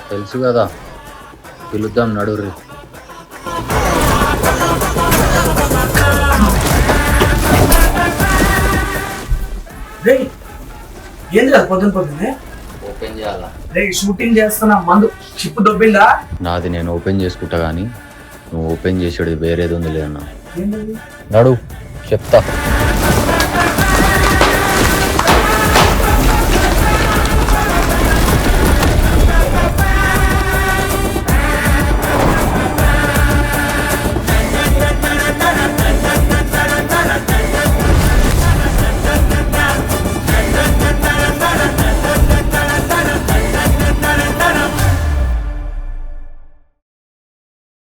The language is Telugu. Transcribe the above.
తెలుసు కదా, పిలుద్దాం నడుర్రి. ఏంది కదా పొద్దున్నే ఓపెన్ చేయాలా? షూటింగ్ చేస్తున్నా, మందు షిప్ దొబ్బిందా? నాది నేను ఓపెన్ చేసుకుంటా కానీ నువ్వు ఓపెన్ చేసేది వేరేది ఉంది లేదన్నా. ఏంటది? నడు చెప్తా.